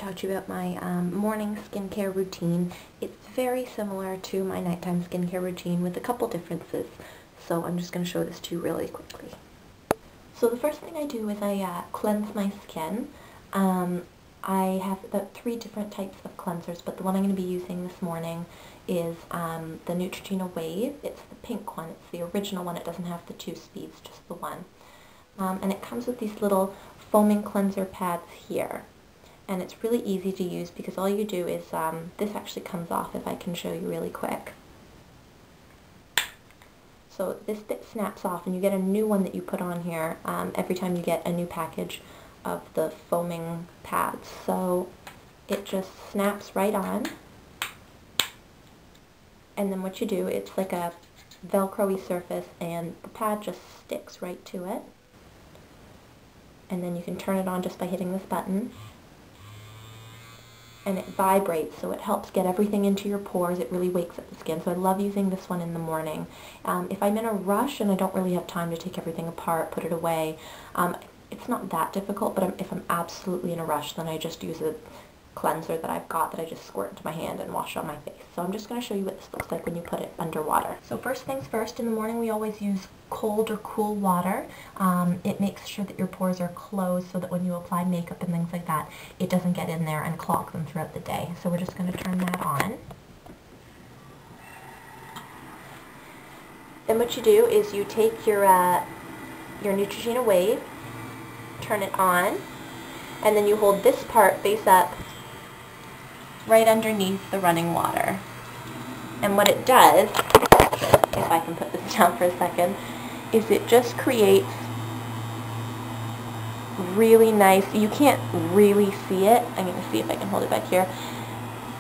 talk to you about my morning skincare routine. It's very similar to my nighttime skincare routine with a couple differences. So I'm just going to show this to you really quickly. So the first thing I do is I cleanse my skin. I have about 3 different types of cleansers, but the one I'm going to be using this morning is the Neutrogena Wave. It's the pink one. It's the original one. It doesn't have the 2 speeds, just the one. And it comes with these little foaming cleanser pads here. And it's really easy to use because all you do is, this actually comes off if I can show you really quick. So this bit snaps off and you get a new one that you put on here every time you get a new package of the foaming pads. So it just snaps right on. And then what you do, it's like a Velcro-y surface and the pad just sticks right to it. And then you can turn it on just by hitting this button. And it vibrates, so it helps get everything into your pores. It really wakes up the skin. So I love using this one in the morning. If I'm in a rush and I don't really have time to take everything apart, put it away, it's not that difficult, but if I'm absolutely in a rush, then I just use a cleanser that I've got that I just squirt into my hand and wash on my face. So I'm just going to show you what this looks like when you put it under water. So first things first, in the morning we always use cold or cool water. It makes sure that your pores are closed so that when you apply makeup and things like that, it doesn't get in there and clog them throughout the day. So we're just going to turn that on. Then what you do is you take your Neutrogena Wave, turn it on, and then you hold this part face up right underneath the running water. And what it does, if I can put this down for a second, is it just creates really nice, you can't really see it, I'm going to see if I can hold it back here.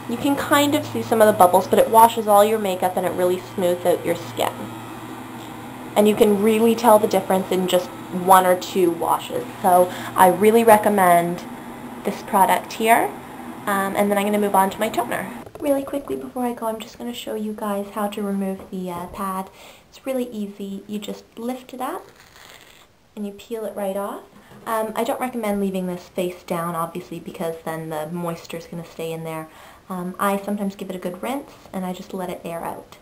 You can kind of see some of the bubbles, but it washes all your makeup and it really smooths out your skin. And you can really tell the difference in just 1 or 2 washes. So I really recommend this product here. And then I'm going to move on to my toner. Really quickly before I go, I'm just going to show you guys how to remove the pad. It's really easy. You just lift it up and you peel it right off. I don't recommend leaving this face down, obviously, because then the moisture is going to stay in there. I sometimes give it a good rinse and I just let it air out.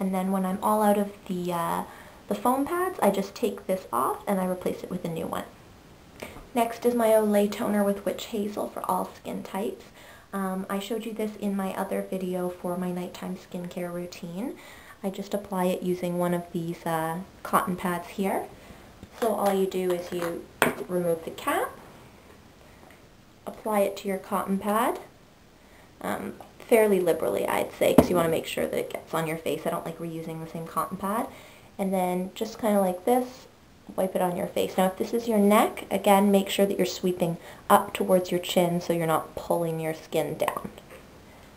And then when I'm all out of the foam pads, I just take this off and I replace it with a new one. Next is my Olay toner with Witch Hazel for all skin types. I showed you this in my other video for my nighttime skincare routine. I just apply it using one of these cotton pads here. So all you do is you remove the cap, apply it to your cotton pad, fairly liberally I'd say, because you want to make sure that it gets on your face. I don't like reusing the same cotton pad. And then just kind of like this, wipe it on your face. Now if this is your neck, again, make sure that you're sweeping up towards your chin so you're not pulling your skin down.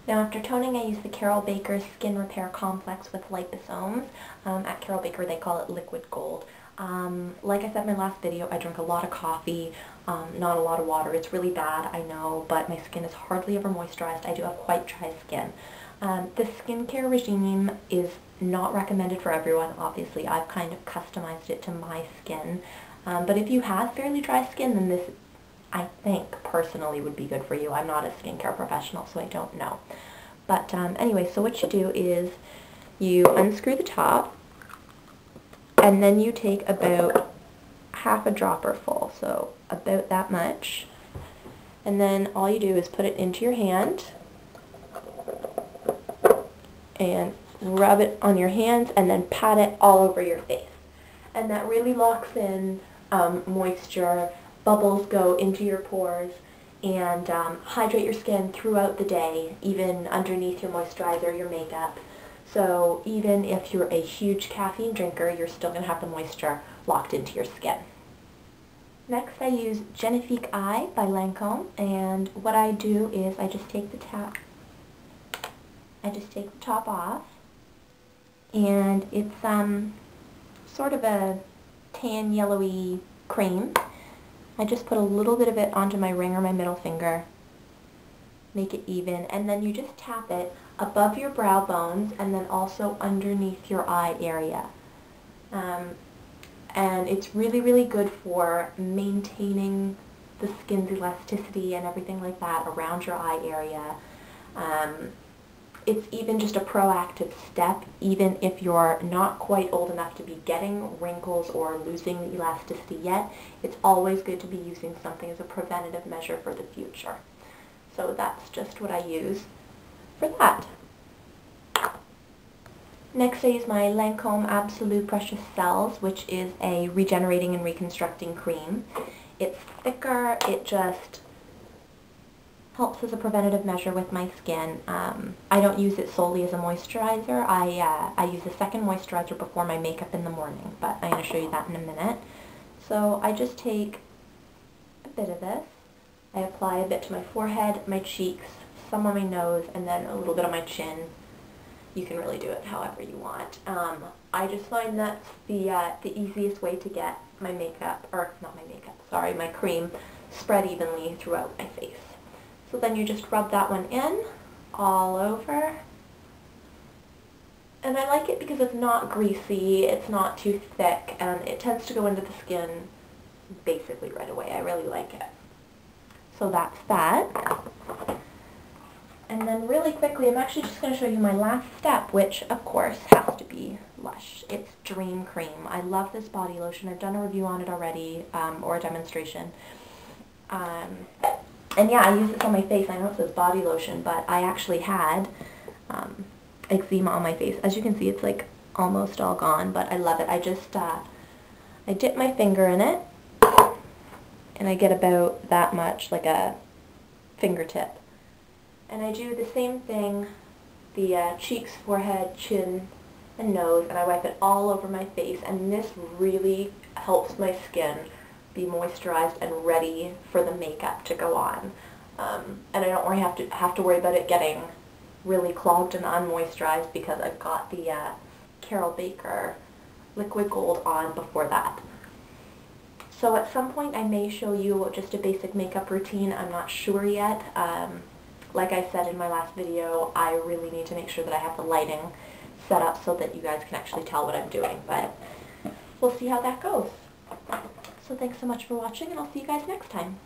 Now after toning, I use the Caryl Baker Skin Repair Complex with liposomes. At Caryl Baker they call it liquid gold. Like I said in my last video, I drink a lot of coffee, not a lot of water. It's really bad, I know, but my skin is hardly ever moisturized. I do have quite dry skin. The skincare regime is not recommended for everyone, obviously. I've kind of customized it to my skin. But if you have fairly dry skin, then this, I think, personally would be good for you. I'm not a skincare professional, so I don't know. But anyway, so what you do is you unscrew the top, and then you take about half a dropper full, so about that much. And then all you do is put it into your hand and rub it on your hands and then pat it all over your face. And that really locks in moisture, bubbles go into your pores, and hydrate your skin throughout the day, even underneath your moisturizer, your makeup. So even if you're a huge caffeine drinker, you're still going to have the moisture locked into your skin. Next I use Genifique Eye by Lancome, and what I do is I just take the top off, and it's sort of a tan yellowy cream. I just put a little bit of it onto my ring or my middle finger, make it even, and then you just tap it above your brow bones and then also underneath your eye area. And it's really, really good for maintaining the skin's elasticity and everything like that around your eye area. It's even just a proactive step, even if you're not quite old enough to be getting wrinkles or losing the elasticity yet. It's always good to be using something as a preventative measure for the future. So that's just what I use for that. Next I use my Lancome Absolute Precious Cells, which is a regenerating and reconstructing cream. It's thicker, it just helps as a preventative measure with my skin. I don't use it solely as a moisturizer. I use a second moisturizer before my makeup in the morning, but I'm going to show you that in a minute. So I just take a bit of this. I apply a bit to my forehead, my cheeks, some on my nose, and then a little bit on my chin. You can really do it however you want. I just find that's the easiest way to get my makeup, or not my makeup, sorry, my cream spread evenly throughout my face. So then you just rub that one in all over. And I like it because it's not greasy, it's not too thick, and it tends to go into the skin basically right away. I really like it. So that's that. And then really quickly, I'm actually just going to show you my last step, which of course has to be LUSH. It's Dream Cream. I love this body lotion. I've done a review on it already, or a demonstration. And yeah, I use this on my face. I know it says body lotion, but I actually had eczema on my face. As you can see, it's like almost all gone, but I love it. I just, I dip my finger in it, and I get about that much, like a fingertip. And I do the same thing, the cheeks, forehead, chin, and nose, and I wipe it all over my face, and this really helps my skin be moisturized and ready for the makeup to go on. And I don't have to worry about it getting really clogged and unmoisturized because I've got the Caryl Baker Liquid Gold on before that. So at some point I may show you just a basic makeup routine. I'm not sure yet. Like I said in my last video, I really need to make sure that I have the lighting set up so that you guys can actually tell what I'm doing, but we'll see how that goes. So thanks so much for watching, and I'll see you guys next time.